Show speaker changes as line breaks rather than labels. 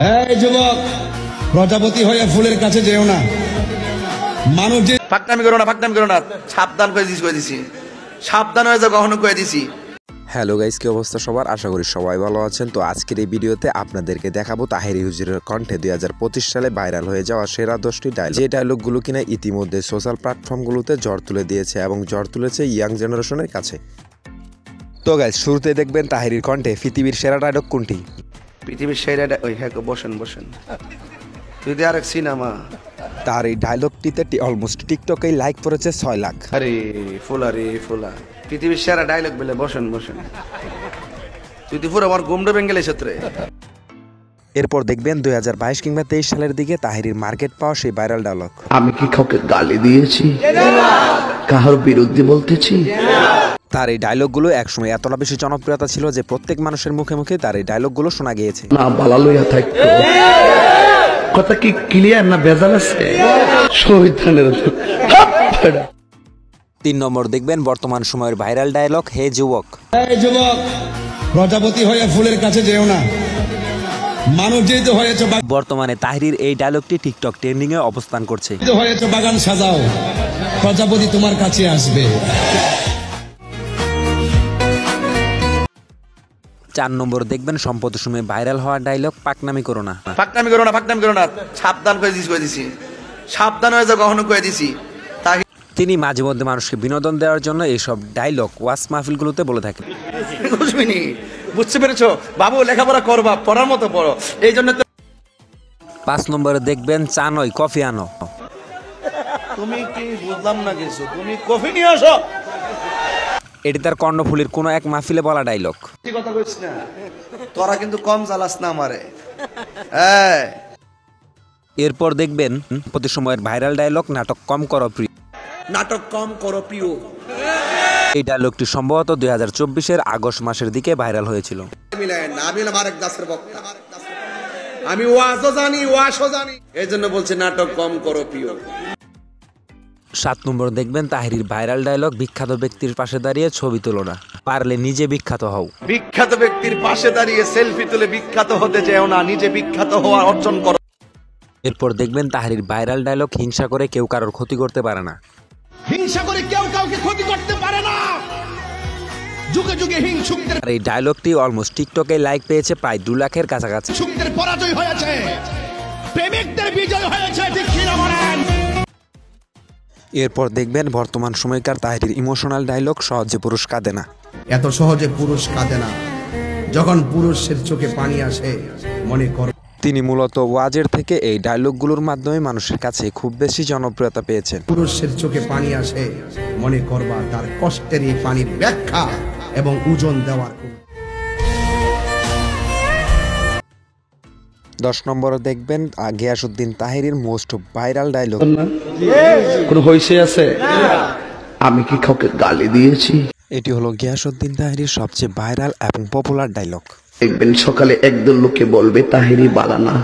এই যুবক, প্রজাপতি হয়ে ফুলের কাছে যেও না। মানুষ যে
ফাকনামি করো না, সাবধান করে দিছি, সাবধান হয়ে যাও, কখনো করে দিছি।
হ্যালো গাইস, কি অবস্থা সবার? আশা করি সবাই ভালো আছেন। তো আজকের এই ভিডিওতে আপনাদেরকে দেখাবো তাহেরি হুজুরের কণ্ঠে 2025 সালে ভাইরাল হয়ে যাওয়া সেরা 10টি ডায়লগ, যে ডায়লগগুলো কিনা ইতিমধ্যে সোশ্যাল প্ল্যাটফর্মগুলোতে ঝড় তুলে দিয়েছে এবং ঝড় তুলেছে ইয়াং জেনারেশনের কাছে। তো গাইস, শুরুতে দেখবেন তাহেরির কণ্ঠে পৃথিবীর সেরা ডায়লগ কোনটি।
পৃথিবীর সেরা ওই হ্যাঁ, বসেন যদি আরেক সিনেমা।
তার এই ডায়লগটিতে অলমোস্ট টিকটকে লাইক পড়েছে 6 লাখ।
আরে ফুলা পৃথিবীর সেরা ডায়লগ বলে বসেন তুই তো পুরো আমার গুমডো বেঙ্গলে ক্ষেত্রে।
এরপর দেখবেন 2022 কিংবা 23 সালের দিকে তাহেরির মার্কেট পাওয়া সেই ভাইরাল ডায়লগ।
আমি কি কাউকে গালি দিয়েছি, কাহার বিরুদ্ধে বলতেছি?
তার এই ডায়লগগুলো একসময় এতটা বেশি জনপ্রিয়তা ছিল যে প্রত্যেক মানুষের মুখে মুখে তার এই ডায়লগগুলো শোনা গিয়েছে।
না বালা লইয়া থাকতো, কথা কি ক্লিয়ার না ভেজাল আছে? শয়তানের
3 নম্বর দেখবেন বর্তমান সময়ের ভাইরাল ডায়লগ, হে যুবক।
এই যুবক, প্রজাপতি হয়ে ফুলের কাছে যেও না। মানুষ যেহেতু হয়েছে,
বর্তমানে তাহেরির এই ডায়লগটি টিকটক ট্রেন্ডিং এ অবস্থান করছে।
হয়েছে বাগান সাজাও, প্রজাপতি তোমার কাছে আসবে।
4 নম্বর দেখবেন সম্প্রতি সময়ে ভাইরাল হওয়া ডায়লগ, ফাকনামি করো না।
ফাকনামি করো না, সাবধান করে দিছি, সাবধান হয়ে যাও, কখনো করে দিছি।
তিনি মাঝে মধ্যে মানুষকে বিনোদন দেওয়ার জন্য এইসব ডায়লগ ওয়াজ মাহফিলগুলোতে বলে থাকেন।
বুঝতে পেরেছো বাবু, লেখাপড়া করবা, পড়ার মতো পড়ো, এই জন্য।
5 নম্বরে দেখবেন চা নয় কফি আনো।
তুমি কি বুঝলাম না কিছু, তুমি কফি নিয়ে আসো।
এটি তার কর্ণফুলীর কোনো এক মাহফিলে বলা ডায়লগ।
কথা কইছ না, তোরা কিন্তু কম জ্বালাস না আমারে।
এরপর দেখবেন প্রতি সময়ের ভাইরাল ডায়লগ, নাটক কম করো প্রিয়। এই ডায়লগটি সম্ভবত 2024-এর আগস্ট মাসের দিকে ভাইরাল হয়েছিল।
আমি ওয়াজও জানি, এই জন্য বলছি নাটক কম করো প্রিয়।
7 নম্বর দেখবেন তাহেরির ভাইরাল ডায়লগ, বিখ্যাত ব্যক্তির পাশে দাঁড়িয়ে ছবি তোলো না, পারলে নিজে বিখ্যাত হও।
বিখ্যাত ব্যক্তির পাশে দাঁড়িয়ে সেলফি তুলে বিখ্যাত হতে যেও না, নিজে বিখ্যাত হওয়া অর্জন করো।
এরপর দেখবেন তাহেরির ভাইরাল ডায়লগ, হিংসা করে কেউ কারোর ক্ষতি করতে পারে না।
হিংসা করে কেউ কাউকে ক্ষতি করতে পারে না। যুগে যুগে হিংসুকদের
আর এই ডায়লগটি অলমোস্ট টিকটকে লাইক পেয়েছে প্রায় 2 লাখের কাছাকাছি।
হিংসুকদের পরাজয় হয়েছে, প্রেমিকদের বিজয় হয়েছে, ঠিক কি না বলেন?
এরপর দেখবেন বর্তমান সময়কার তাহেরির ইমোশনাল ডায়লগ, সহজে পুরুষ কাঁদে না।
এত সহজে পুরুষ কাঁদে না, যখন পুরুষের চোখে পানি আসে মনে কর।
তিনি মূলত ওয়াজের থেকে এই ডায়লগগুলোর মাধ্যমে মানুষের কাছে খুব বেশি জনপ্রিয়তা পেয়েছেন।
পুরুষের চোখে পানি আসে মনে করবা তার কষ্টের এই পানির ব্যাখ্যা এবং ওজন দেওয়ার।
10 নম্বরে দেখবেন গিয়াসউদ্দিন তাহেরির মোস্ট ভাইরাল ডায়লগ,
কোন হইছে আছে? আমি কি কাউকে গালি দিয়েছি?
এটি হলো গিয়াসউদ্দিন তাহেরির সবচেয়ে ভাইরাল এবং পপুলার ডায়লগ।
দেখবেন সকালে একদল লোকে বলবে তাহেরি বালানা।